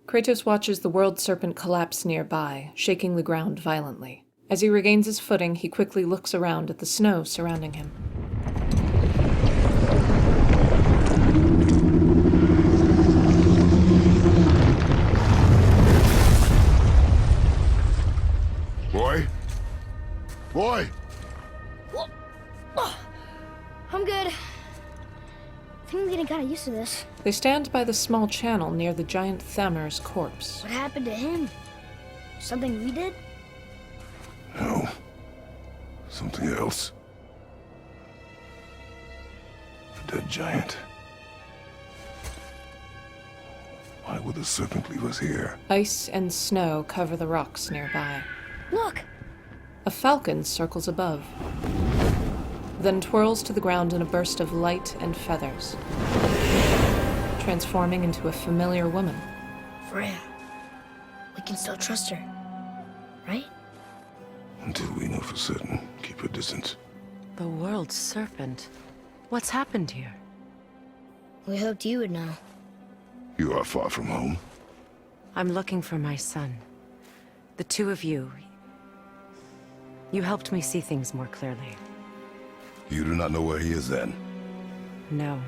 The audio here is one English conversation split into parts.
Kratos watches the world serpent collapse nearby, shaking the ground violently. As he regains his footing, he quickly looks around at the snow surrounding him. Boy? Boy! I'm good. I think I'm getting kind of used to this. They stand by the small channel near the giant Thamur's corpse. What happened to him? Something we did? No. Something else. A dead giant. Why would the serpent leave us here? Ice and snow cover the rocks nearby. Look! A falcon circles above, then twirls to the ground in a burst of light and feathers, transforming into a familiar woman. Freya. We can still trust her, right? Until we know for certain, keep her distance. The world serpent. What's happened here? We hoped you would know. You are far from home. I'm looking for my son. The two of you. You helped me see things more clearly. You do not know where he is then? No.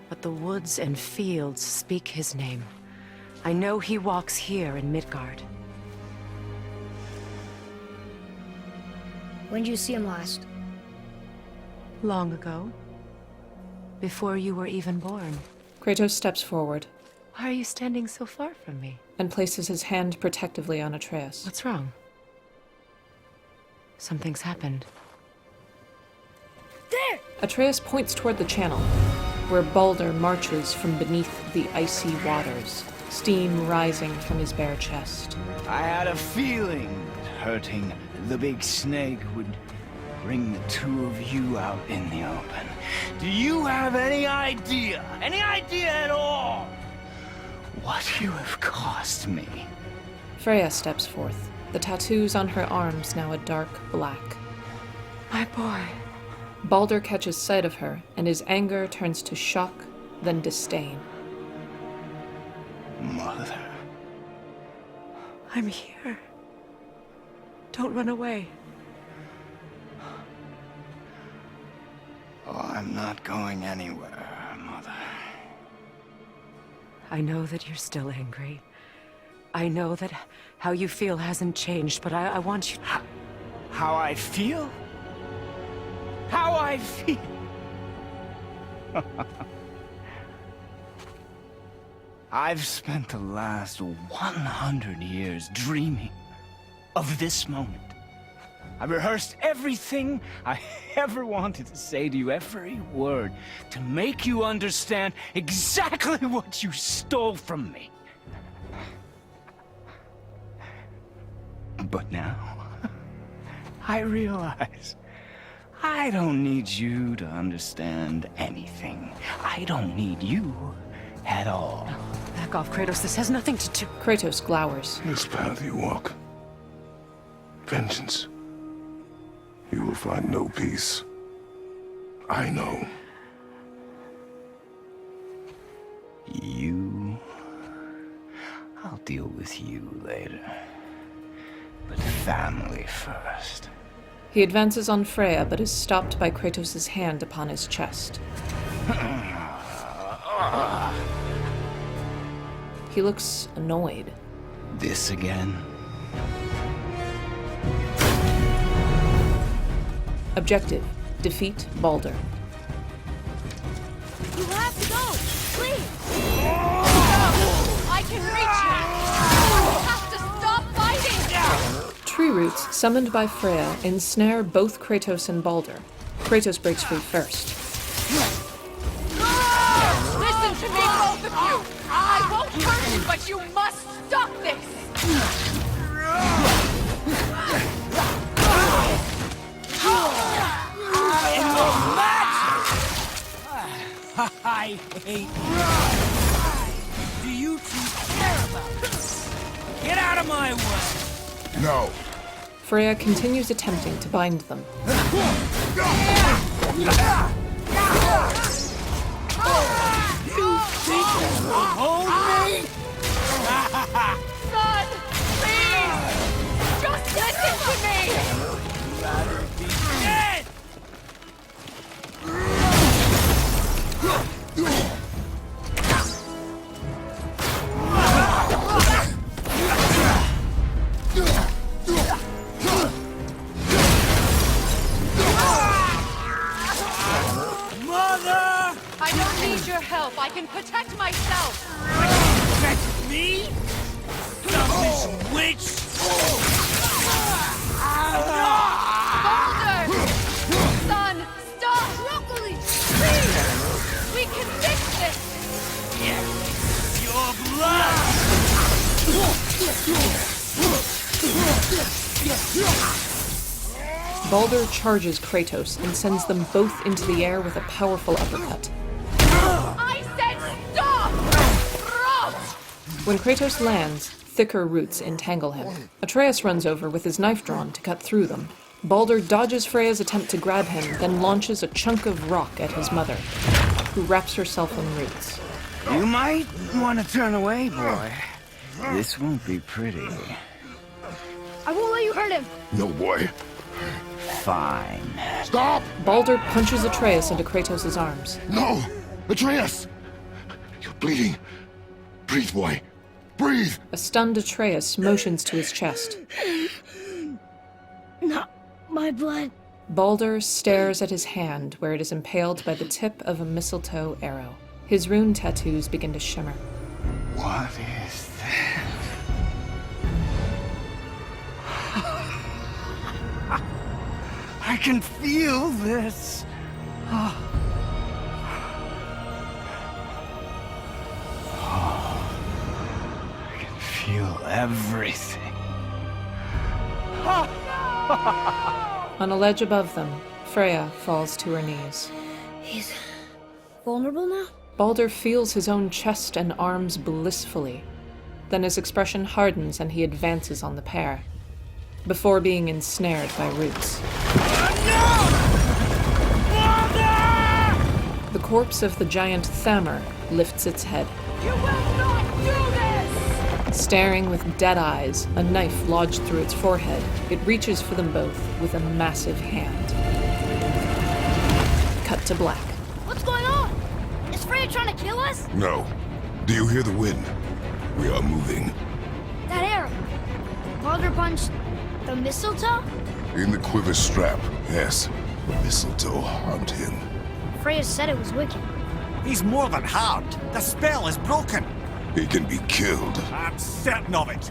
But the woods and fields speak his name. I know he walks here in Midgard. When did you see him last? Long ago. Before you were even born. Kratos steps forward Why are you standing so far from me? and places his hand protectively on Atreus. What's wrong? Something's happened. There! Atreus points toward the channel, where Baldur marches from beneath the icy waters, steam rising from his bare chest. I had a feeling that hurting the big snake would bring the two of you out in the open. Do you have any idea at all, what you have cost me? Freya steps forth, the tattoos on her arms now a dark black. My boy. Baldur catches sight of her, and his anger turns to shock, then disdain. Mother. I'm here. Don't run away. Oh, I'm not going anywhere, Mother. I know that you're still angry. I know that how you feel hasn't changed, but I want you to... How I feel? How I feel? I've spent the last 100 years dreaming of this moment. I rehearsed everything I ever wanted to say to you, every word, to make you understand exactly what you stole from me. But now, I realize I don't need you to understand anything. I don't need you at all. Back off, Kratos. This has nothing to do... Kratos glowers. This path you walk. Vengeance. You will find no peace. I know. You... I'll deal with you later. But family first. He advances on Freya, but is stopped by Kratos' hand upon his chest. He looks annoyed. This again? Objective: defeat Baldur. You have to go! Please! I can reach you! You have to stop fighting! Tree roots, summoned by Freya, ensnare both Kratos and Baldur. Kratos breaks free first. Listen to me, both of you! I won't hurt you, but you must stop this! I hate you. Do you two care about this? Get out of my way! No. Freya continues attempting to bind them. Hold me? Baldur charges Kratos and sends them both into the air with a powerful uppercut. I said stop! When Kratos lands, thicker roots entangle him. Atreus runs over with his knife drawn to cut through them. Baldur dodges Freya's attempt to grab him, then launches a chunk of rock at his mother, who wraps herself in roots. You might want to turn away, boy. This won't be pretty. I won't let you hurt him. No, boy. Fine. Stop! Baldur punches Atreus into Kratos' arms. No! Atreus! You're bleeding. Breathe, boy. Breathe! A stunned Atreus motions to his chest. Not my blood. Baldur stares at his hand where it is impaled by the tip of a mistletoe arrow. His rune tattoos begin to shimmer. What is that? I can feel this. I can feel everything. On a ledge above them, Freya falls to her knees. He's vulnerable now? Baldur feels his own chest and arms blissfully. Then his expression hardens and he advances on the pair, before being ensnared by roots. The corpse of the giant Thamur lifts its head. You will not do this! Staring with dead eyes, a knife lodged through its forehead, it reaches for them both with a massive hand. Cut to black. What's going on? Is Freya trying to kill us? No. Do you hear the wind? We are moving. That arrow. Baldur punched the mistletoe? In the quiver strap, yes. Mistletoe harmed him. Freya said it was wicked. He's more than harmed. The spell is broken. He can be killed. I'm certain of it.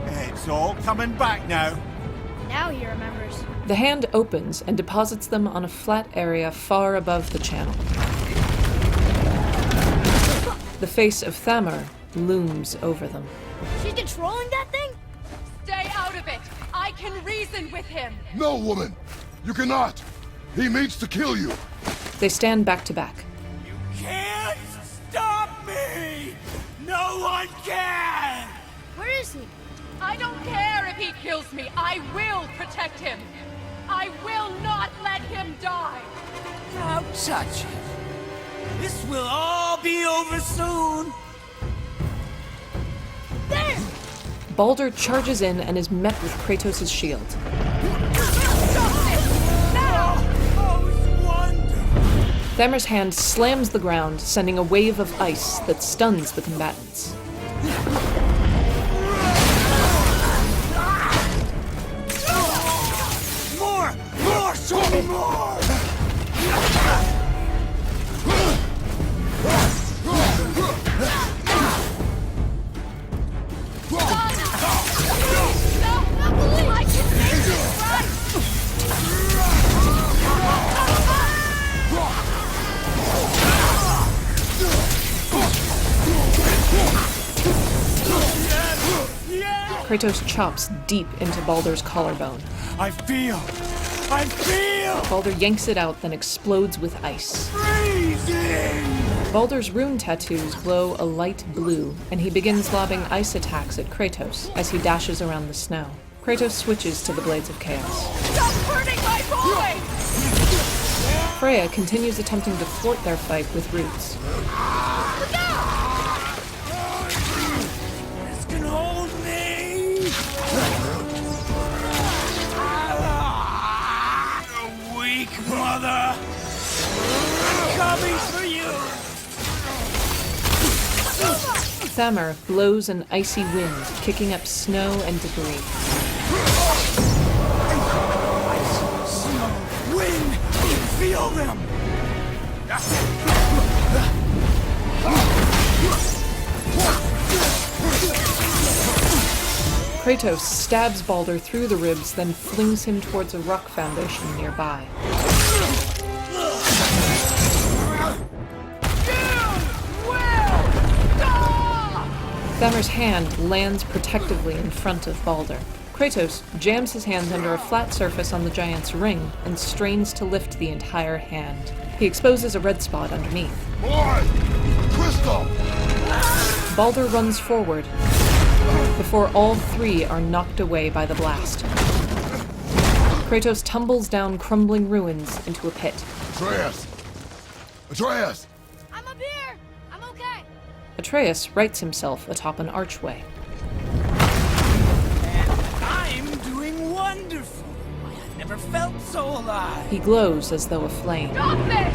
It's all coming back now. Now he remembers. The hand opens and deposits them on a flat area far above the channel. The face of Thamur looms over them. She's controlling that thing? Stay out of it! I can reason with him! No, woman! You cannot! He means to kill you! They stand back to back. You can't stop me! No one can! Where is he? I don't care if he kills me. I will protect him. I will not let him die. Don't touch him. This will all be over soon. There! Baldur charges in and is met with Kratos' shield. Stop this! Now! Oh, it's wonderful. Thamur's hand slams the ground, sending a wave of ice that stuns the combatants. More! More! Show me more! I can make this right! Kratos chops deep into Baldur's collarbone. I feel! Baldur yanks it out, then explodes with ice. Freezing! Baldur's rune tattoos glow a light blue, and he begins lobbing ice attacks at Kratos as he dashes around the snow. Kratos switches to the Blades of Chaos. Stop hurting my boy! Freya continues attempting to thwart their fight with roots. This can hold me! You weak mother! I'm coming for you! Thamur blows an icy wind, kicking up snow and debris. Wind! Feel them! Kratos stabs Baldur through the ribs, then flings him towards a rock foundation nearby. Thamur's hand lands protectively in front of Baldur. Kratos jams his hands under a flat surface on the giant's ring and strains to lift the entire hand. He exposes a red spot underneath. Boy! Twist up! Baldur runs forward before all three are knocked away by the blast. Kratos tumbles down crumbling ruins into a pit. Atreus! Atreus! I'm up here! I'm okay! Atreus rights himself atop an archway. I'm doing wonderful. I've never felt so alive. He glows as though aflame. Stop this!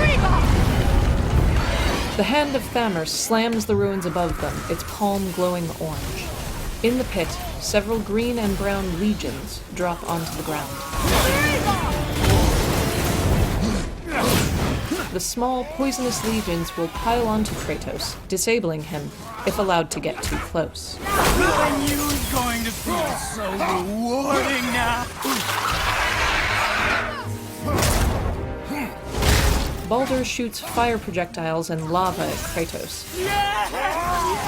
Reba! The hand of Thamur slams the ruins above them, its palm glowing orange. In the pit, several green and brown legions drop onto the ground. The small, poisonous legions will pile onto Kratos, disabling him if allowed to get too close. I knew it was going to feel so rewarding now. Baldur shoots fire projectiles and lava at Kratos,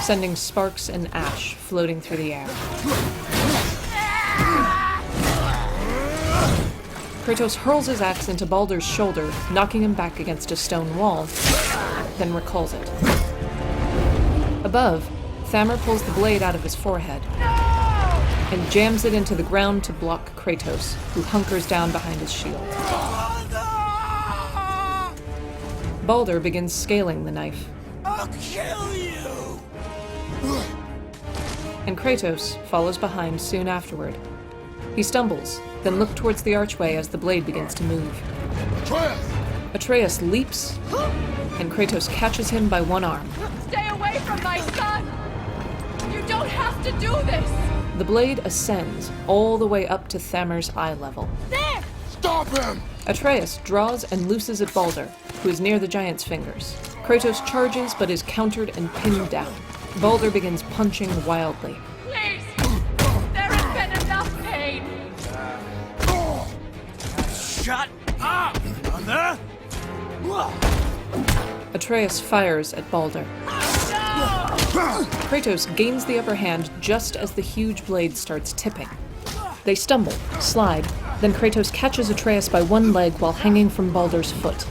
sending sparks and ash floating through the air. Kratos hurls his axe into Baldur's shoulder, knocking him back against a stone wall, then recalls it. Above, Thamur pulls the blade out of his forehead and jams it into the ground to block Kratos, who hunkers down behind his shield. Baldur begins scaling the knife. I'll kill you! And Kratos follows behind soon afterward. He stumbles, then looks towards the archway as the blade begins to move. Atreus! Atreus leaps, and Kratos catches him by one arm. Stay away from my son! You don't have to do this! The blade ascends all the way up to Thamur's eye level. There! Stop him! Atreus draws and looses at Baldur, who is near the giant's fingers. Kratos charges but is countered and pinned down. Baldur begins punching wildly. Please! There has been enough pain! Shut up, mother! Atreus fires at Baldur. Kratos gains the upper hand just as the huge blade starts tipping. They stumble, slide, then Kratos catches Atreus by one leg while hanging from Baldur's foot.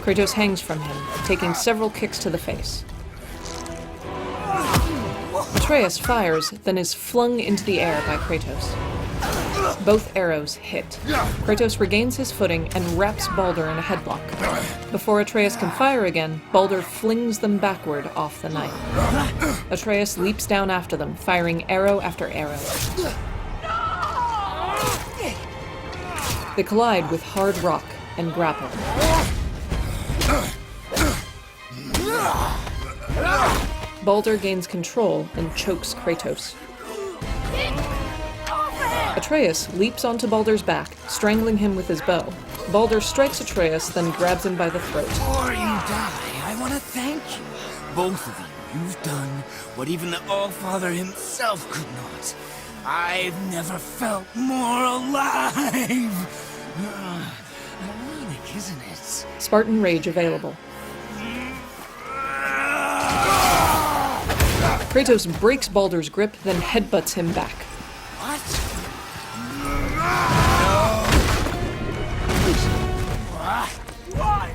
Kratos hangs from him, taking several kicks to the face. Atreus fires, then is flung into the air by Kratos. Both arrows hit. Kratos regains his footing and wraps Baldur in a headlock. Before Atreus can fire again, Baldur flings them backward off the knife. Atreus leaps down after them, firing arrow after arrow. They collide with hard rock and grapple. Baldur gains control and chokes Kratos. Atreus leaps onto Baldur's back, strangling him with his bow. Baldur strikes Atreus, then grabs him by the throat. Before you die, I want to thank you. Both of you. You've done what even the All-Father himself could not. I've never felt more alive. Ironic, isn't it? Spartan Rage available. Kratos breaks Baldur's grip, then headbutts him back. What? Why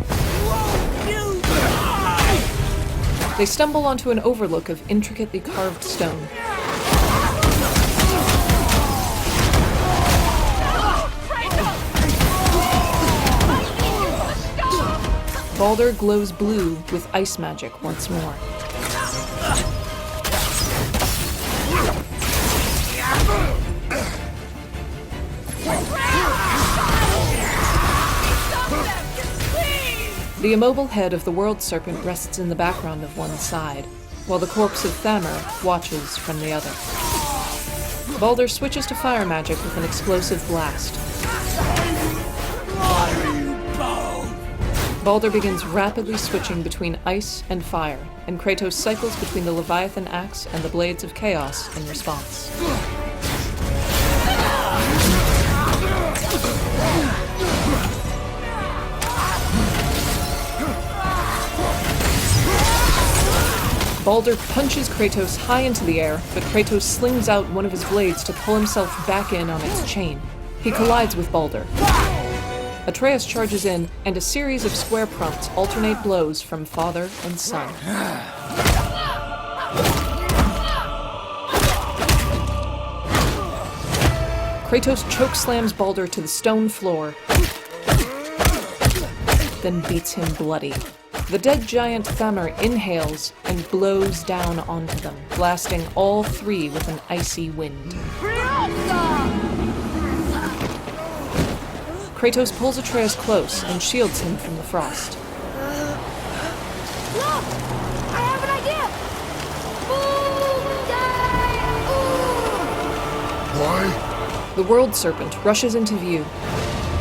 won't you die? They stumble onto an overlook of intricately carved stone. Baldur glows blue with ice magic once more. The immobile head of the World Serpent rests in the background of one side, while the corpse of Thamur watches from the other. Baldur switches to fire magic with an explosive blast. Baldur begins rapidly switching between ice and fire, and Kratos cycles between the Leviathan axe and the Blades of Chaos in response. Baldur punches Kratos high into the air, but Kratos slings out one of his blades to pull himself back in on its chain. He collides with Baldur. Atreus charges in, and a series of square prompts alternate blows from father and son. Kratos chokeslams Baldur to the stone floor, then beats him bloody. The dead giant Thamur inhales and blows down onto them, blasting all three with an icy wind. Kratos pulls Atreus close and shields him from the frost. Look! I have an idea! Why? The world serpent rushes into view,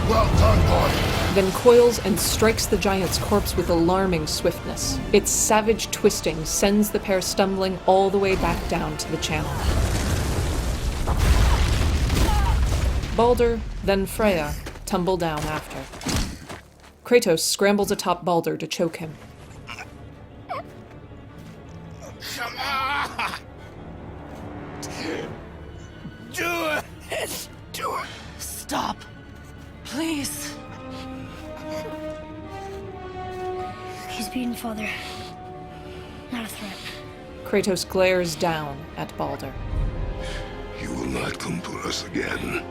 Well done, boy. then coils and strikes the giant's corpse with alarming swiftness. Its savage twisting sends the pair stumbling all the way back down to the channel. Baldur, then Freya, tumble down after. Kratos scrambles atop Baldur to choke him. Come on! Do it! Do it! Stop! Please! He's beaten Father. Not a threat. Kratos glares down at Baldur. You will not come for us again.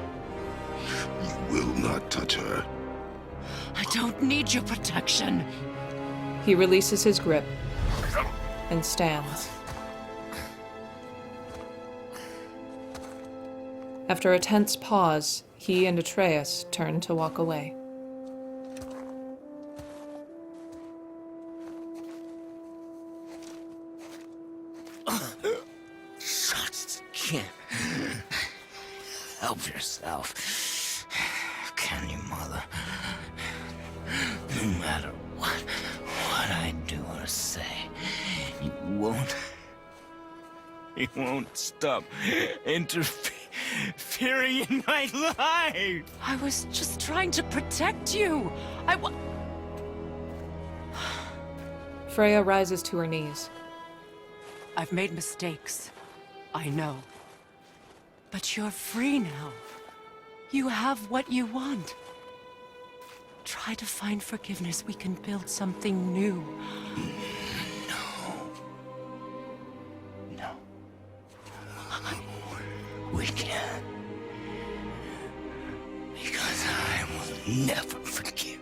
You will not touch her. I don't need your protection. He releases his grip and stands. After a tense pause, he and Atreus turn to walk away. Just can't help yourself. Can you, Mother? No matter what I do or say, you won't stop interfering in my life. I was just trying to protect you. Freya rises to her knees. I've made mistakes. I know. But you're free now. You have what you want. Try to find forgiveness. We can build something new. No. We can't. Because I will never forgive.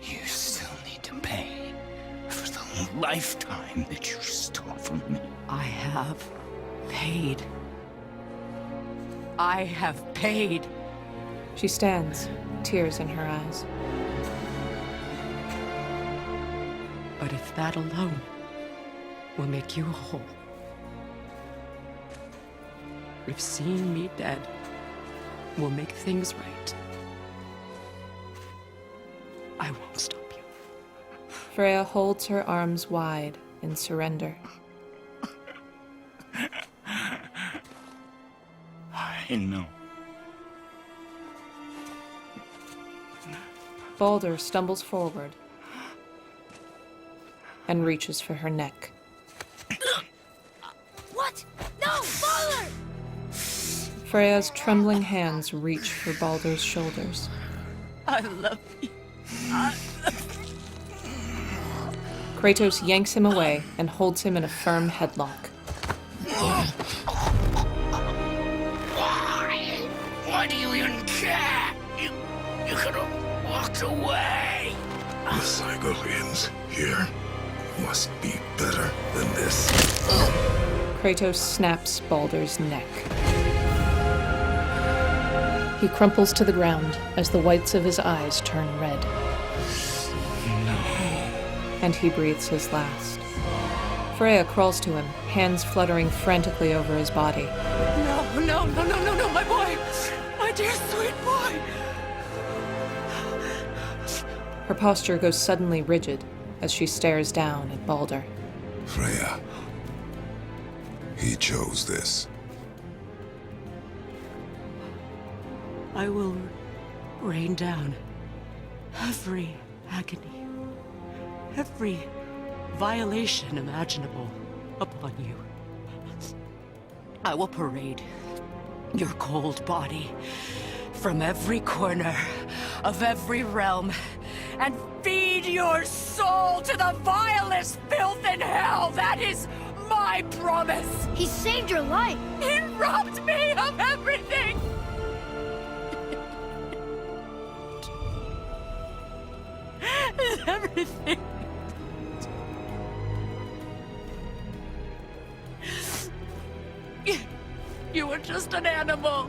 You still need to pay for the lifetime that you stole from me. I have paid. I have paid. She stands, tears in her eyes. But if that alone will make you whole, if seeing me dead will make things right, I won't stop you. Freya holds her arms wide in surrender. I know. Baldur stumbles forward and reaches for her neck. What? No, Father! Freya's trembling hands reach for Baldur's shoulders. I love you. Kratos yanks him away and holds him in a firm headlock. Why do you even care? You could have walked away. The cycle ends here. Must be better than this. Kratos snaps Baldur's neck. He crumples to the ground as the whites of his eyes turn red. And he breathes his last. Freya crawls to him, hands fluttering frantically over his body. No, my boy! My dear sweet boy! Her posture goes suddenly rigid as she stares down at Baldur. Freya. He chose this. I will rain down every agony every violation imaginable upon you. I will parade your cold body from every corner of every realm and feed your soul to the vilest filth in hell. That is my promise. He saved your life. He robbed me of everything. Everything. You were just an animal.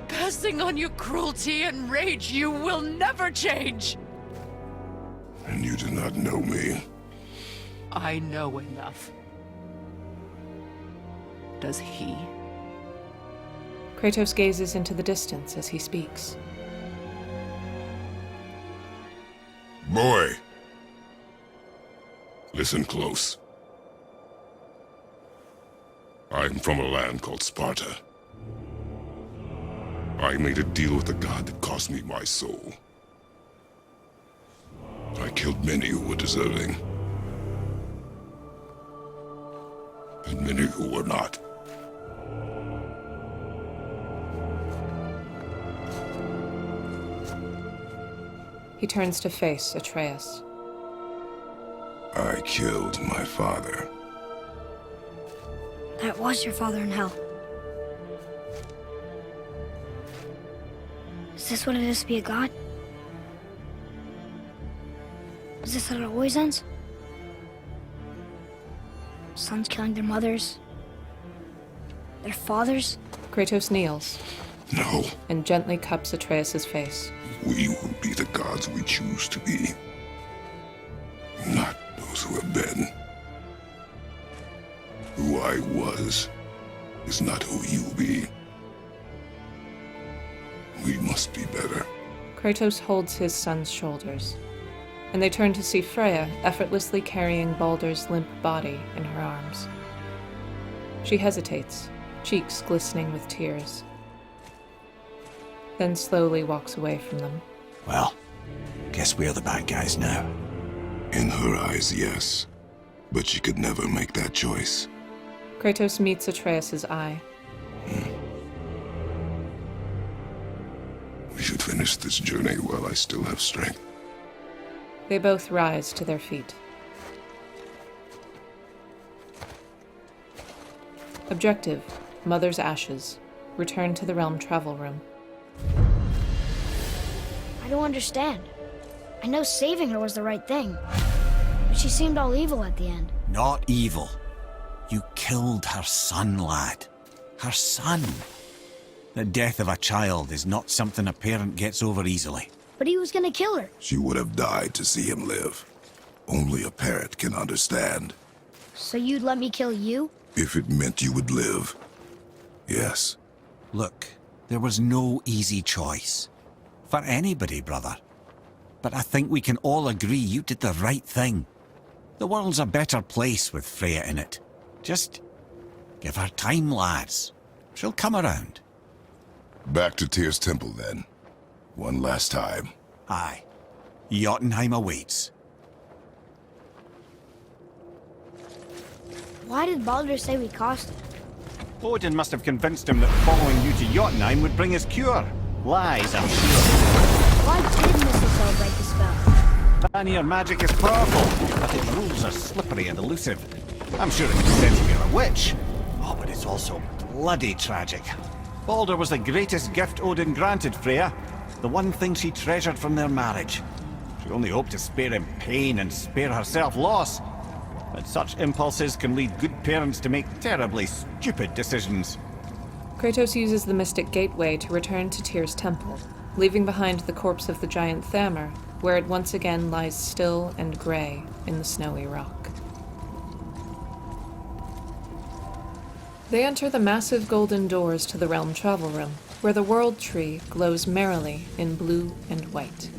Passing on your cruelty and rage, you will never change. And you do not know me. I know enough. Does he? Kratos gazes into the distance as he speaks. Boy! Listen close. I'm from a land called Sparta. I made a deal with the god that cost me my soul. I killed many who were deserving. And many who were not. He turns to face Atreus. I killed my father. That was your father in hell. Is this what it is to be a god? Is this how it always ends? Sons killing their mothers? Their fathers? Kratos kneels No, and gently cups Atreus' face. we will be the gods we choose to be. Not those who have been. Who I was is not who you'll be. We must be better. Kratos holds his son's shoulders, and they turn to see Freya effortlessly carrying Baldur's limp body in her arms. She hesitates, cheeks glistening with tears, then slowly walks away from them. Well, guess we're the bad guys now. In her eyes, yes. But she could never make that choice. Kratos meets Atreus' eye. We should finish this journey while I still have strength. They both rise to their feet. Objective: Mother's ashes. Return to the realm travel room. I don't understand. I know saving her was the right thing, but she seemed all evil at the end. Not evil. You killed her son, lad. Her son. The death of a child is not something a parent gets over easily. But he was gonna kill her. She would have died to see him live. Only a parent can understand. So you'd let me kill you? If it meant you would live. Yes. Look, there was no easy choice. For anybody, brother. But I think we can all agree you did the right thing. The world's a better place with Freya in it. Just give her time, lads. She'll come around. Back to Tyr's temple, then. One last time. Aye. Jotunheim awaits. Why did Baldur say we cost him? Odin must have convinced him that following you to Jotunheim would bring his cure. Lies, I'm sure. Why did Mistletoe break the spell? Vanir magic is powerful, but its rules are slippery and elusive. I'm sure it pretends to be a witch. Oh, but it's also bloody tragic. Baldur was the greatest gift Odin granted Freya. The one thing she treasured from their marriage. She only hoped to spare him pain and spare herself loss. But such impulses can lead good parents to make terribly stupid decisions. Kratos uses the Mystic Gateway to return to Tyr's temple, leaving behind the corpse of the giant Thamur, where it once again lies still and grey in the snowy rock. They enter the massive golden doors to the realm travel room, where the world tree glows merrily in blue and white.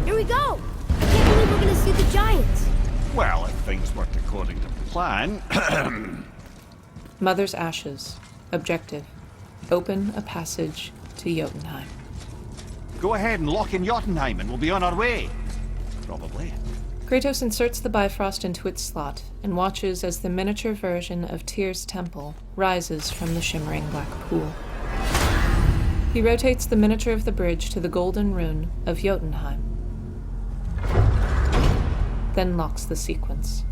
Here we go! I can't believe we're gonna see the giants! Well, if things worked according to plan... Mother's ashes. Objective: open a passage to Jotunheim. Go ahead and lock in Jotunheim and we'll be on our way. Probably. Kratos inserts the Bifrost into its slot and watches as the miniature version of Tyr's temple rises from the shimmering black pool. He rotates the miniature of the bridge to the golden rune of Jotunheim, then locks the sequence.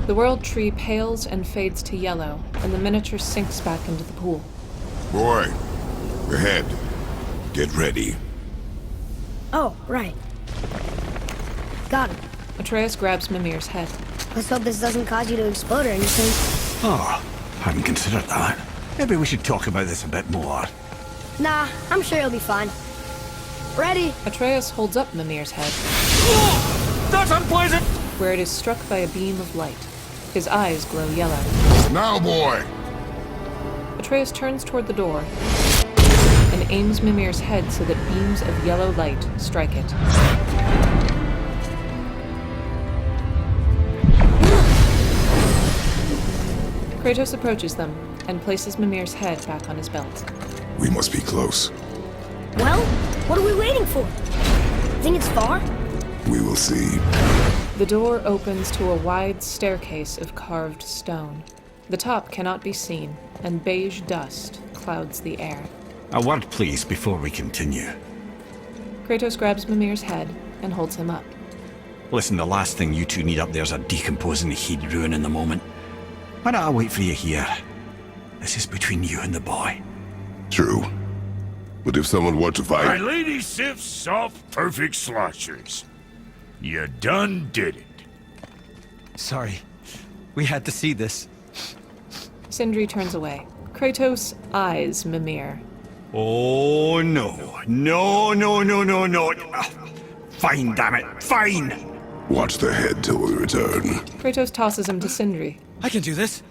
The world tree pales and fades to yellow, and the miniature sinks back into the pool. Boy, ahead. Get ready. Oh, right. Got it. Atreus grabs Mimir's head. Let's hope this doesn't cause you to explode or anything. Oh, hadn't considered that. Maybe we should talk about this a bit more. Nah, I'm sure you'll be fine. Ready? Atreus holds up Mimir's head, That's unpleasant! where it is struck by a beam of light. His eyes glow yellow. Now, boy! Atreus turns toward the door and aims Mimir's head so that beams of yellow light strike it. Kratos approaches them and places Mimir's head back on his belt. We must be close. Well, what are we waiting for? Think it's far? We will see. The door opens to a wide staircase of carved stone. The top cannot be seen, and beige dust clouds the air. A word, please, before we continue. Kratos grabs Mimir's head and holds him up. Listen, the last thing you two need up there's a decomposing heat ruin in the moment. Why don't I wait for you here? This is between you and the boy. True. But if someone were to My fight... lady sips soft, perfect sloshers. You done did it. Sorry. We had to see this. Sindri turns away. Kratos eyes Mimir. Oh, no. No. Fine, damn it. Fine! Watch the head till we return. Kratos tosses him to Sindri, I can do this.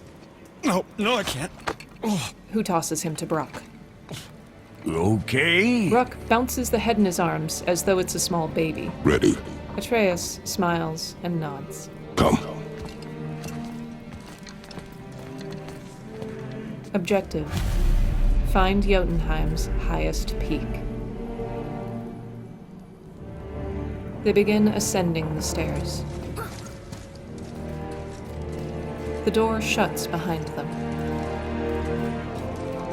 No, I can't. who tosses him to Brock. Okay. Brock bounces the head in his arms as though it's a small baby. Ready. Atreus smiles and nods. Come. Objective: find Jotunheim's highest peak. They begin ascending the stairs. The door shuts behind them.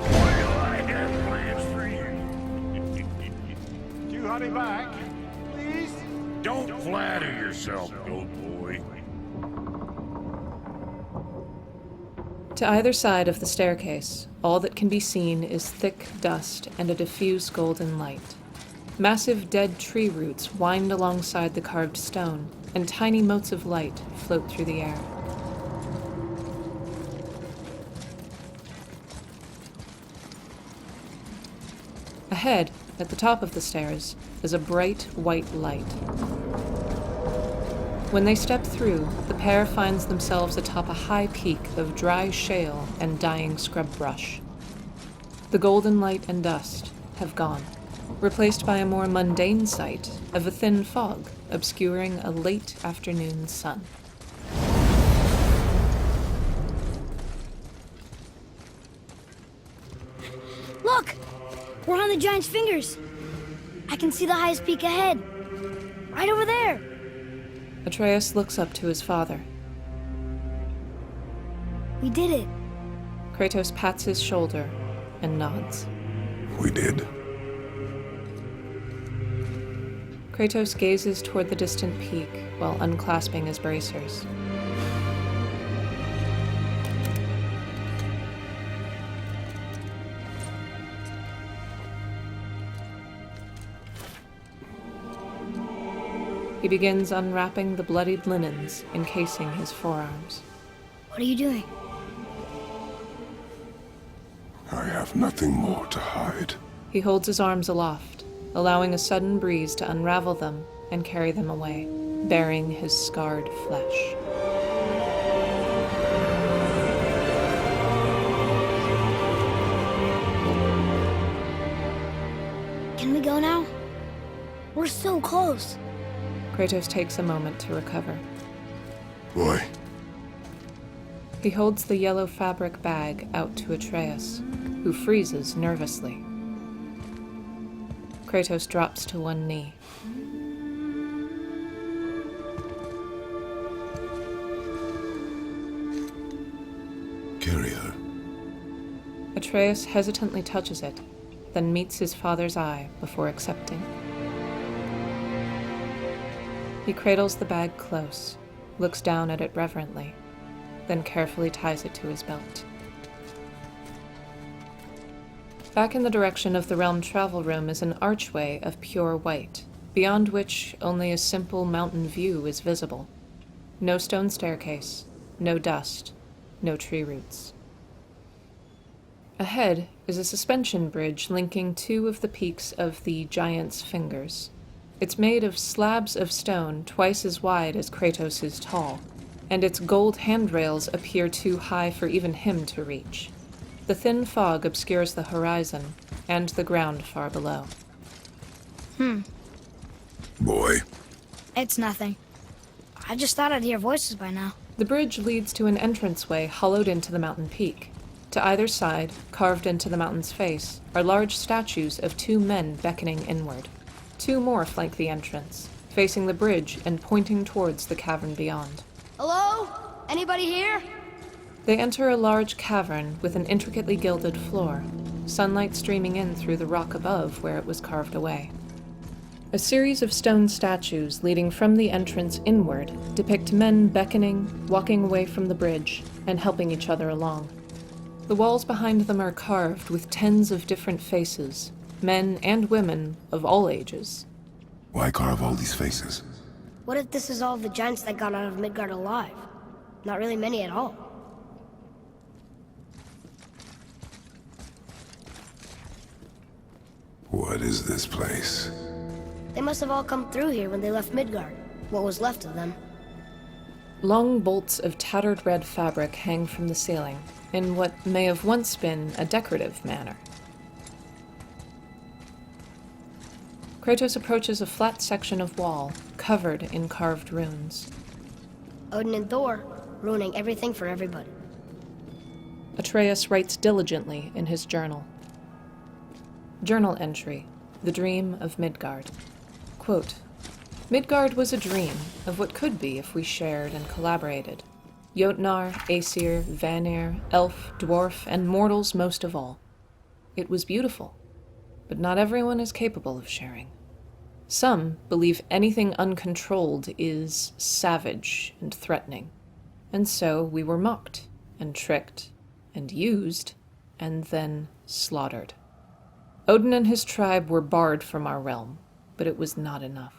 I have plans for you. You hurry back, please? Don't flatter yourself, goat boy. To either side of the staircase, all that can be seen is thick dust and a diffuse golden light. Massive dead tree roots wind alongside the carved stone, and tiny motes of light float through the air. Ahead, at the top of the stairs, is a bright white light. When they step through, the pair finds themselves atop a high peak of dry shale and dying scrub brush. The golden light and dust have gone, replaced by a more mundane sight of a thin fog obscuring a late afternoon sun. Look! We're on the giant's fingers. I can see the highest peak ahead. Right over there. Atreus looks up to his father. We did it. Kratos pats his shoulder and nods. We did. Kratos gazes toward the distant peak while unclasping his bracers. He begins unwrapping the bloodied linens encasing his forearms. What are you doing? I have nothing more to hide. He holds his arms aloft, allowing a sudden breeze to unravel them and carry them away, bearing his scarred flesh. Can we go now? We're so close. Kratos takes a moment to recover. Boy, He holds the yellow fabric bag out to Atreus, who who freezes nervously. Kratos drops to one knee. Carry her. Atreus hesitantly touches it, then meets his father's eye before accepting. He cradles the bag close, looks down at it reverently, then carefully ties it to his belt. Back in the direction of the realm travel room is an archway of pure white, beyond which only a simple mountain view is visible. No stone staircase, no dust, no tree roots. Ahead is a suspension bridge linking two of the peaks of the Giant's Fingers. It's made of slabs of stone twice as wide as Kratos is tall, and its gold handrails appear too high for even him to reach. The thin fog obscures the horizon and the ground far below. Boy. It's nothing. I just thought I'd hear voices by now. The bridge leads to an entranceway hollowed into the mountain peak. To either side, carved into the mountain's face, are large statues of two men beckoning inward. Two more flank the entrance, facing the bridge and pointing towards the cavern beyond. Hello? Anybody here? They enter a large cavern with an intricately gilded floor, sunlight streaming in through the rock above where it was carved away. A series of stone statues leading from the entrance inward depict men beckoning, walking away from the bridge, and helping each other along. The walls behind them are carved with tens of different faces, men and women of all ages. Why carve all these faces? What if this is all the giants that got out of Midgard alive? Not really many at all. What is this place? They must have all come through here when they left Midgard. What was left of them. Long bolts of tattered red fabric hang from the ceiling, in what may have once been a decorative manner. Kratos approaches a flat section of wall, covered in carved runes. Odin and Thor, ruining everything for everybody. Atreus writes diligently in his journal. Journal entry, The Dream of Midgard. Quote, Midgard was a dream of what could be if we shared and collaborated. Jotnar, Aesir, Vanir, Elf, Dwarf, and mortals most of all. It was beautiful, but not everyone is capable of sharing. Some believe anything uncontrolled is savage and threatening, and so we were mocked, and tricked, and used, and then slaughtered. Odin and his tribe were barred from our realm, but it was not enough.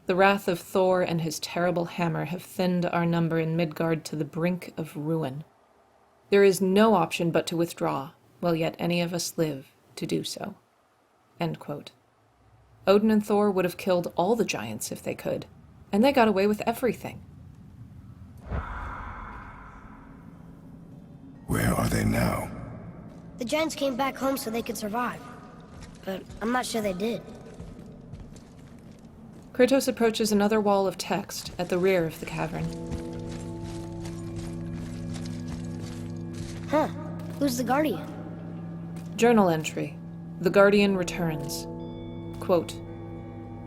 The wrath of Thor and his terrible hammer have thinned our number in Midgard to the brink of ruin. There is no option but to withdraw, while yet any of us live to do so. End quote. Odin and Thor would have killed all the giants if they could, and they got away with everything. Where are they now? The giants came back home so they could survive. But I'm not sure they did. Kratos approaches another wall of text at the rear of the cavern. Huh. Who's the Guardian? Journal entry. The Guardian returns. Quote,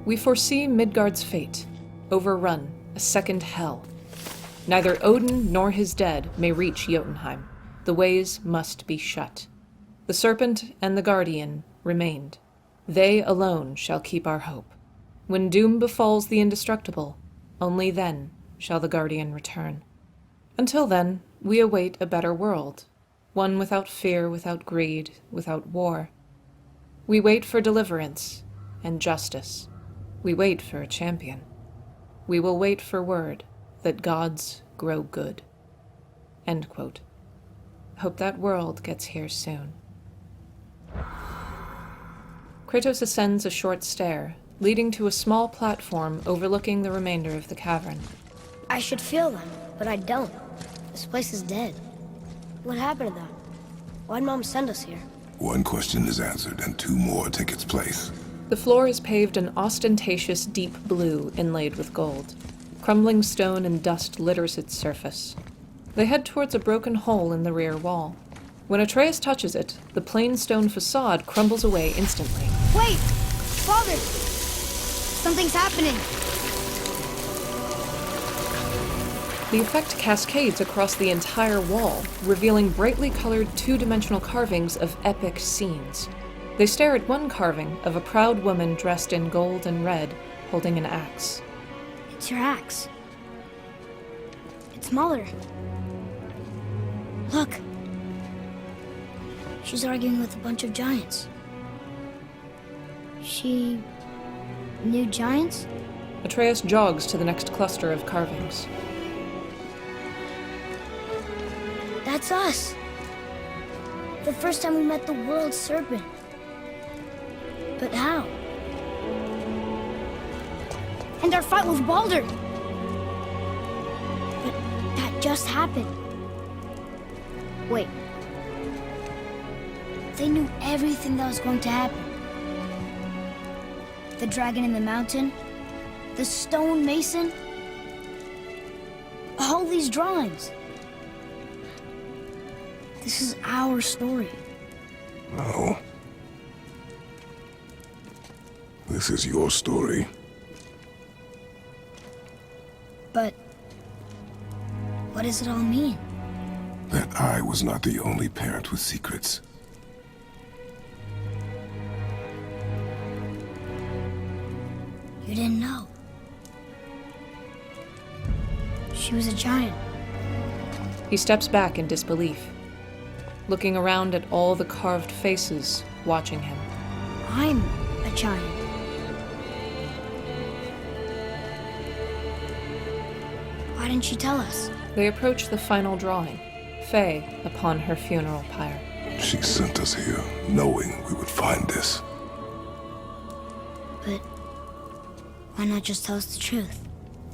We foresee Midgard's fate, overrun, a second hell. Neither Odin nor his dead may reach Jotunheim. The ways must be shut. The Serpent and the Guardian remained. They alone shall keep our hope. When doom befalls the indestructible, only then shall the Guardian return. Until then, we await a better world, one without fear, without greed, without war. We wait for deliverance and justice. We wait for a champion. We will wait for word that gods grow good. End quote. Hope that world gets here soon. Kratos ascends a short stair, leading to a small platform overlooking the remainder of the cavern. I should feel them, but I don't. This place is dead. What happened to them? Why'd Mom send us here? One question is answered, and two more take its place. The floor is paved an ostentatious deep blue inlaid with gold. Crumbling stone and dust litters its surface. They head towards a broken hole in the rear wall. When Atreus touches it, the plain stone facade crumbles away instantly. Wait! Father! Something's happening! The effect cascades across the entire wall, revealing brightly colored two-dimensional carvings of epic scenes. They stare at one carving of a proud woman dressed in gold and red, holding an axe. It's your axe. It's Mother. Look. She's arguing with a bunch of giants. She knew giants? Atreus jogs to the next cluster of carvings. That's us. The first time we met the world serpent. But how? And our fight with Baldur. But that just happened. Wait. They knew everything that was going to happen. The dragon in the mountain, the stone mason, all these drawings. This is our story. No. This is your story. But what does it all mean? That I was not the only parent with secrets. You didn't know. She was a giant. He steps back in disbelief, looking around at all the carved faces watching him. I'm a giant. Why didn't she tell us? They approach the final drawing, Faye upon her funeral pyre. She sent us here, knowing we would find this. But why not just tell us the truth?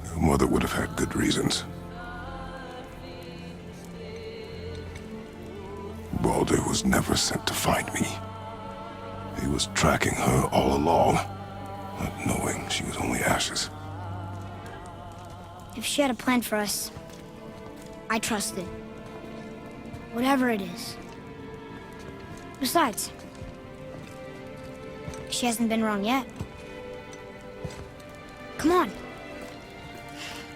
Your mother would have had good reasons. Baldur was never sent to find me. He was tracking her all along, not knowing she was only ashes. If she had a plan for us, I trust it. Whatever it is. Besides, she hasn't been wrong yet. Come on.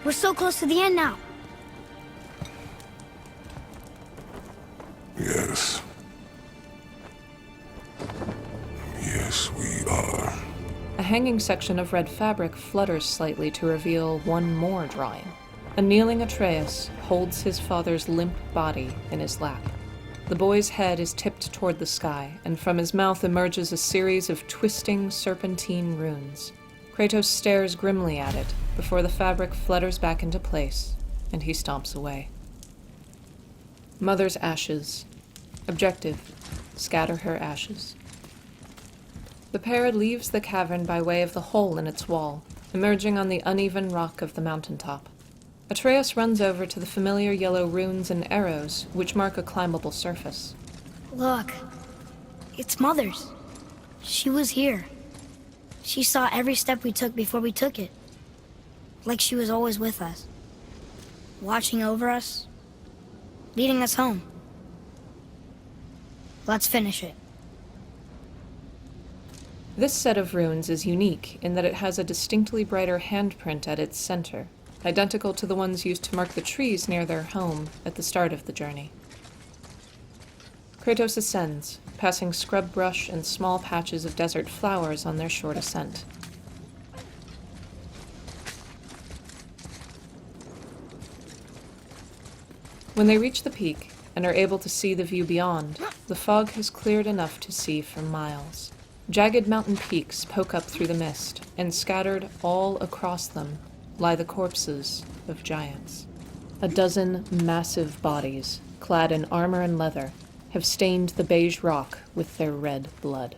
We're so close to the end now. Yes. Yes, we are. A hanging section of red fabric flutters slightly to reveal one more drawing. A kneeling Atreus holds his father's limp body in his lap. The boy's head is tipped toward the sky, and from his mouth emerges a series of twisting serpentine runes. Kratos stares grimly at it before the fabric flutters back into place, and he stomps away. Mother's ashes. Objective: scatter her ashes. The pair leaves the cavern by way of the hole in its wall, emerging on the uneven rock of the mountaintop. Atreus runs over to the familiar yellow runes and arrows, which mark a climbable surface. Look. It's Mother's. She was here. She saw every step we took before we took it. Like she was always with us. Watching over us. Leading us home. Let's finish it. This set of runes is unique in that it has a distinctly brighter handprint at its center, identical to the ones used to mark the trees near their home at the start of the journey. Kratos ascends, passing scrub brush and small patches of desert flowers on their short ascent. When they reach the peak and are able to see the view beyond, the fog has cleared enough to see for miles. Jagged mountain peaks poke up through the mist, and scattered all across them lie the corpses of giants. A dozen massive bodies, clad in armor and leather, have stained the beige rock with their red blood.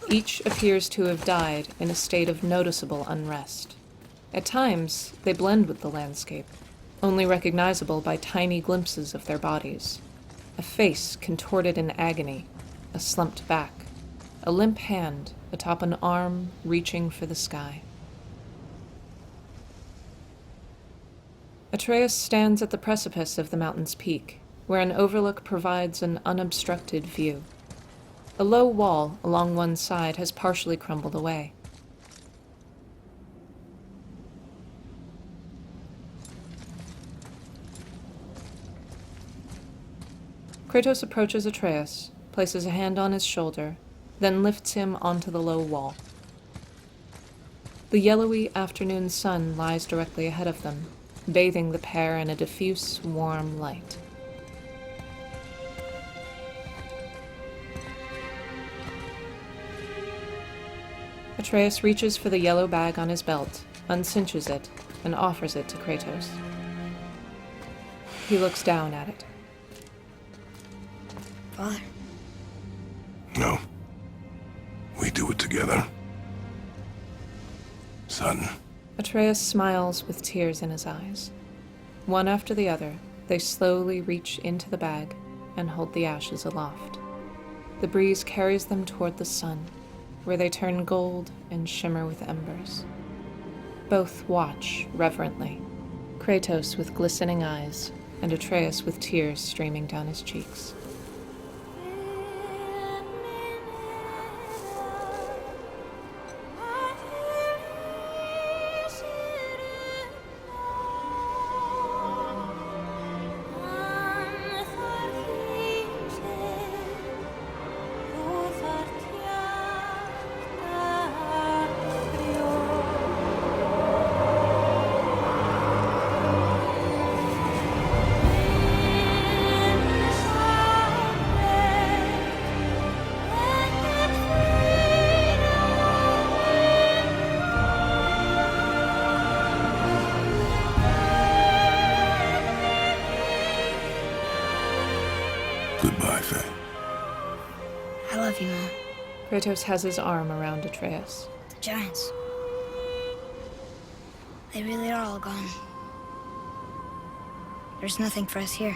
Each appears to have died in a state of noticeable unrest. At times, they blend with the landscape, only recognizable by tiny glimpses of their bodies. A face contorted in agony, a slumped back, a limp hand atop an arm reaching for the sky. Atreus stands at the precipice of the mountain's peak, where an overlook provides an unobstructed view. A low wall along one side has partially crumbled away. Kratos approaches Atreus, places a hand on his shoulder, then lifts him onto the low wall. The yellowy afternoon sun lies directly ahead of them, bathing the pair in a diffuse, warm light. Atreus reaches for the yellow bag on his belt, uncinches it, and offers it to Kratos. He looks down at it. Father? No. We do it together. Son. Atreus smiles with tears in his eyes. One after the other, they slowly reach into the bag and hold the ashes aloft. The breeze carries them toward the sun, where they turn gold and shimmer with embers. Both watch reverently, Kratos with glistening eyes, and Atreus with tears streaming down his cheeks. Goodbye, Faye. I love you, Mom. Kratos has his arm around Atreus. The giants. They really are all gone. There's nothing for us here.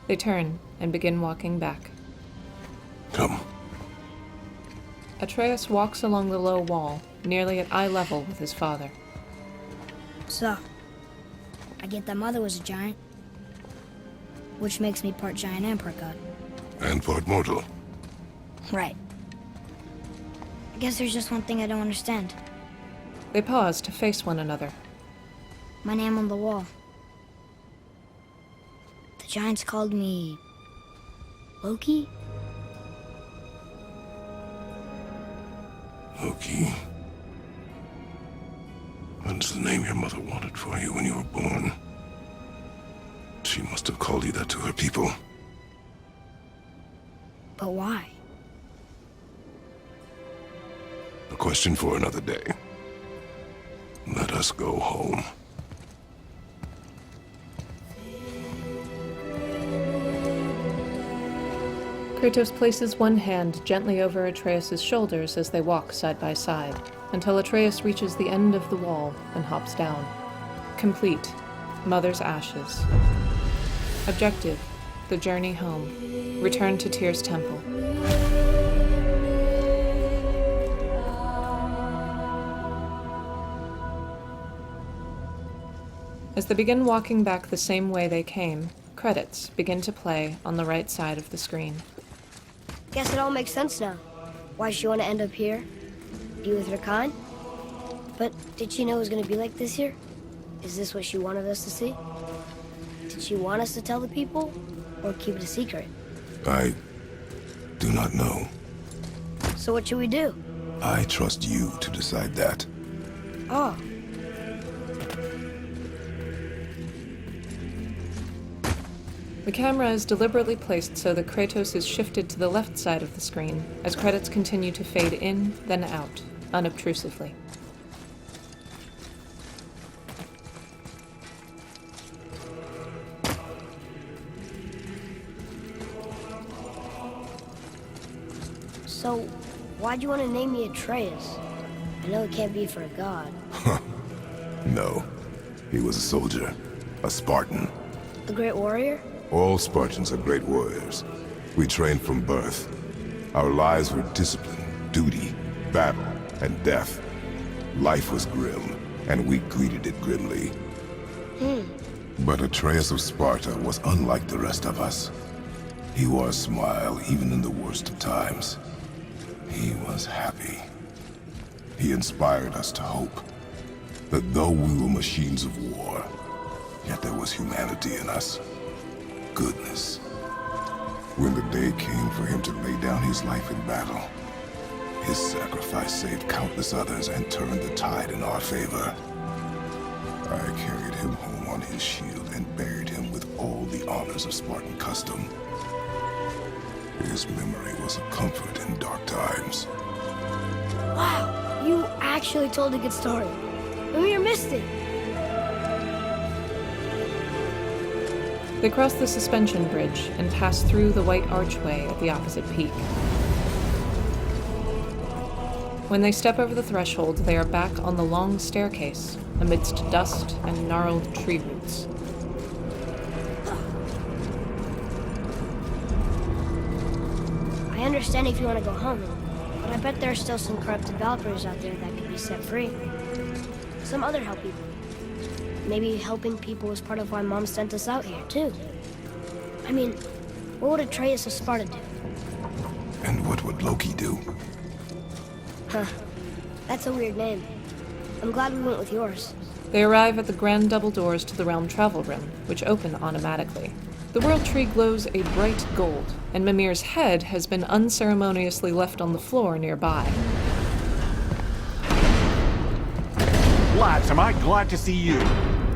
They turn and begin walking back. Come. Atreus walks along the low wall, nearly at eye level with his father. So, I get that Mother was a giant, which makes me part giant and part god. And part mortal. Right. I guess there's just one thing I don't understand. They pause to face one another. My name on the wall. The giants called me... Loki? Loki. That's the name your mother wanted for you when you were born. She must have called you that to her people. But why? A question for another day. Let us go home. Kratos places one hand gently over Atreus' shoulders as they walk side by side, until Atreus reaches the end of the wall and hops down. Complete. Mother's ashes. Objective: the journey home. Return to Tyr's temple. As they begin walking back the same way they came, credits begin to play on the right side of the screen. Guess it all makes sense now. Why she want to end up here? Be with her kind? But did she know it was going to be like this here? Is this what she wanted us to see? Did she want us to tell the people? Or keep it a secret? I do not know. So what should we do? I trust you to decide that. Oh. The camera is deliberately placed so that Kratos is shifted to the left side of the screen as credits continue to fade in, then out, unobtrusively. So, why'd you want to name me Atreus? I know it can't be for a god. No. He was a soldier. A Spartan. A great warrior? All Spartans are great warriors. We trained from birth. Our lives were discipline, duty, battle, and death. Life was grim, and we greeted it grimly. But Atreus of Sparta was unlike the rest of us. He wore a smile even in the worst of times. He was happy. He inspired us to hope that though we were machines of war, yet there was humanity in us. Goodness. When the day came for him to lay down his life in battle, his sacrifice saved countless others and turned the tide in our favor. I carried him home on his shield and buried him with all the honors of Spartan custom. His memory was a comfort in dark times. Wow, you actually told a good story. Mimir missed it. They cross the suspension bridge and pass through the white archway at the opposite peak. When they step over the threshold, they are back on the long staircase, amidst dust and gnarled tree roots. I understand if you want to go home, but I bet there are still some corrupt developers out there that could be set free. Some other help people. Maybe helping people was part of why Mom sent us out here, too. I mean, what would Atreus of Sparta do? And what would Loki do? Huh. That's a weird name. I'm glad we went with yours. They arrive at the grand double doors to the realm travel room, which open automatically. The world tree glows a bright gold, and Mimir's head has been unceremoniously left on the floor nearby. Lads, am I glad to see you?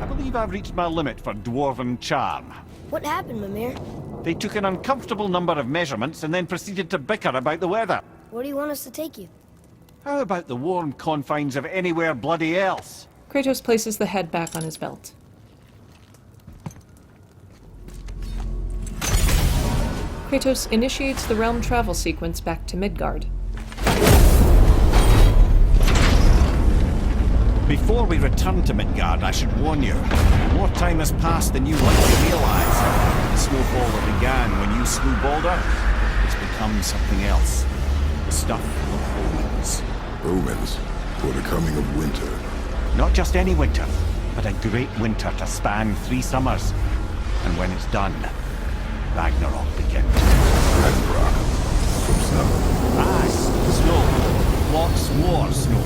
I believe I've reached my limit for dwarven charm. What happened, Mimir? They took an uncomfortable number of measurements and then proceeded to bicker about the weather. Where do you want us to take you? How about the warm confines of anywhere bloody else? Kratos places the head back on his belt. Kratos initiates the realm travel sequence back to Midgard. Before we return to Midgard, I should warn you. More time has passed than you likely realize. The snowfall that began when you slew Balder has become something else. The stuff of omens. Omens, for the coming of winter. Not just any winter, but a great winter to span 3 summers. And when it's done, Ragnarok begins. Ragnarok? From snow? Snow. Lots more snow.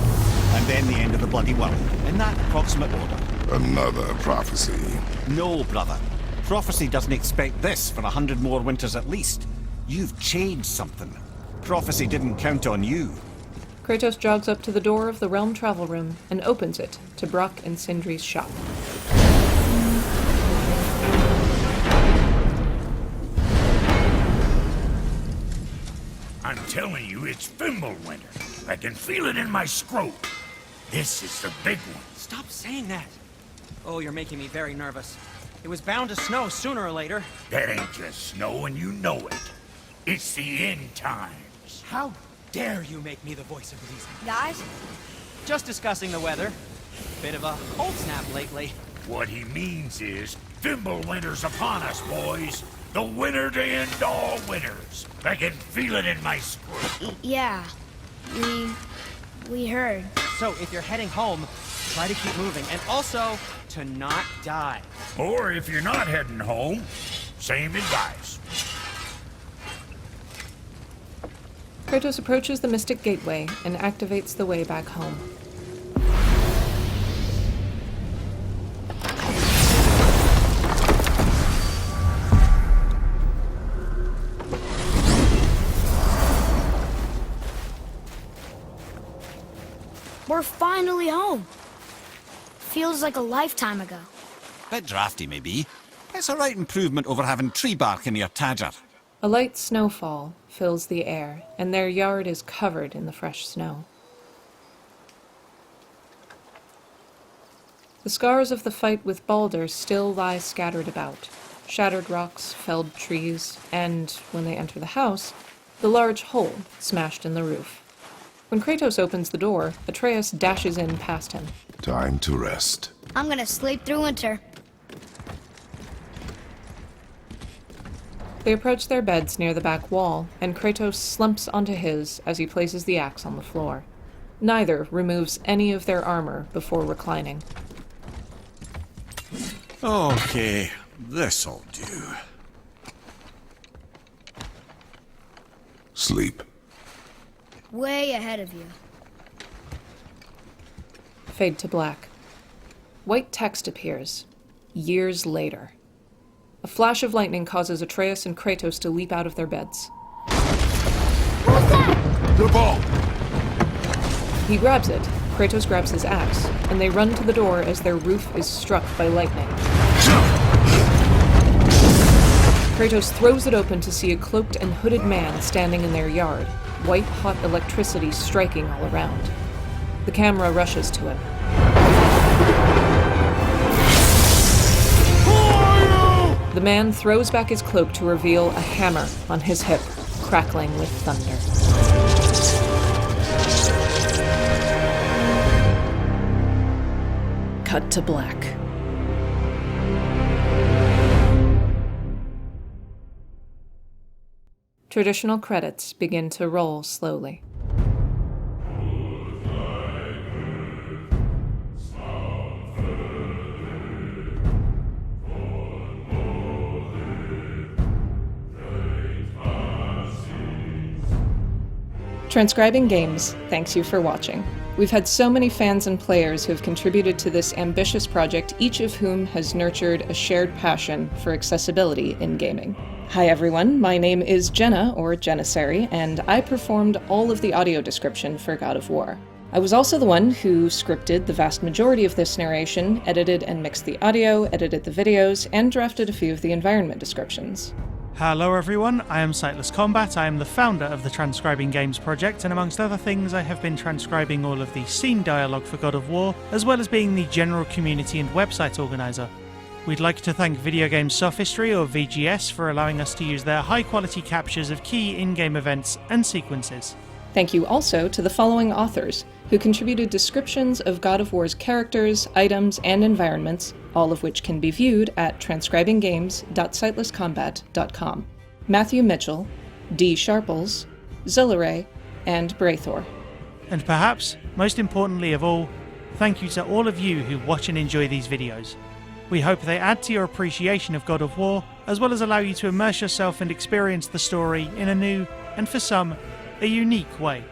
And then the end of the bloody world, in that approximate order. Another prophecy. No, brother. Prophecy doesn't expect this for 100 more winters at least. You've changed something. Prophecy didn't count on you. Kratos jogs up to the door of the realm travel room and opens it to Brock and Sindri's shop. I'm telling you, it's Fimbulwinter. I can feel it in my scrote. This is the big one. Stop saying that. Oh, you're making me very nervous. It was bound to snow sooner or later. That ain't just snow, and you know it. It's the end times. How dare you make me the voice of reason? Guys? Just discussing the weather. Bit of a cold snap lately. What he means is, Fimbulwinter's upon us, boys. The winter to end all winters. I can feel it in my scrote. Yeah. We heard. So, if you're heading home, try to keep moving. And also, to not die. Or if you're not heading home, same advice. Kratos approaches the Mystic Gateway and activates the way back home. We're finally home. Feels like a lifetime ago. Bit drafty, maybe. It's a right improvement over having tree bark in your tadger. A light snowfall fills the air, and their yard is covered in the fresh snow. The scars of the fight with Balder still lie scattered about. Shattered rocks, felled trees, and, when they enter the house, the large hole smashed in the roof. When Kratos opens the door, Atreus dashes in past him. Time to rest. I'm gonna sleep through winter. They approach their beds near the back wall, and Kratos slumps onto his as he places the axe on the floor. Neither removes any of their armor before reclining. Okay, this'll do. Sleep. Way ahead of you. Fade to black. White text appears. Years later. A flash of lightning causes Atreus and Kratos to leap out of their beds. What's that? The ball! He grabs it, Kratos grabs his axe, and they run to the door as their roof is struck by lightning. Kratos throws it open to see a cloaked and hooded man standing in their yard, white-hot electricity striking all around. The camera rushes to him. The man throws back his cloak to reveal a hammer on his hip, crackling with thunder. Cut to black. Traditional credits begin to roll slowly. Transcribing Games thanks you for watching. We've had so many fans and players who have contributed to this ambitious project, each of whom has nurtured a shared passion for accessibility in gaming. Hi everyone, my name is Jenna, or Janissary, and I performed all of the audio description for God of War. I was also the one who scripted the vast majority of this narration, edited and mixed the audio, edited the videos, and drafted a few of the environment descriptions. Hello everyone, I am SightlessKombat. I am the founder of the Transcribing Games project, and amongst other things I have been transcribing all of the scene dialogue for God of War, as well as being the general community and website organiser. We'd like to thank Video Games Sophistry, or VGS, for allowing us to use their high quality captures of key in-game events and sequences. Thank you also to the following authors, who contributed descriptions of God of War's characters, items, and environments, all of which can be viewed at transcribinggames.sightlesskombat.com. Matthew Mitchell, D. Sharples, Zillaray, and Braithor. And perhaps, most importantly of all, thank you to all of you who watch and enjoy these videos. We hope they add to your appreciation of God of War, as well as allow you to immerse yourself and experience the story in a new, and for some, a unique way.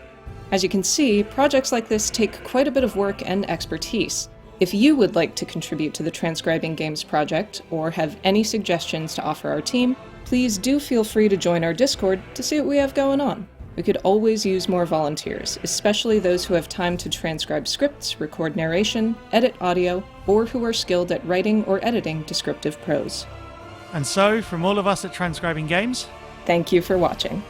As you can see, projects like this take quite a bit of work and expertise. If you would like to contribute to the Transcribing Games project, or have any suggestions to offer our team, please do feel free to join our Discord to see what we have going on. We could always use more volunteers, especially those who have time to transcribe scripts, record narration, edit audio, or who are skilled at writing or editing descriptive prose. And so, from all of us at Transcribing Games, thank you for watching.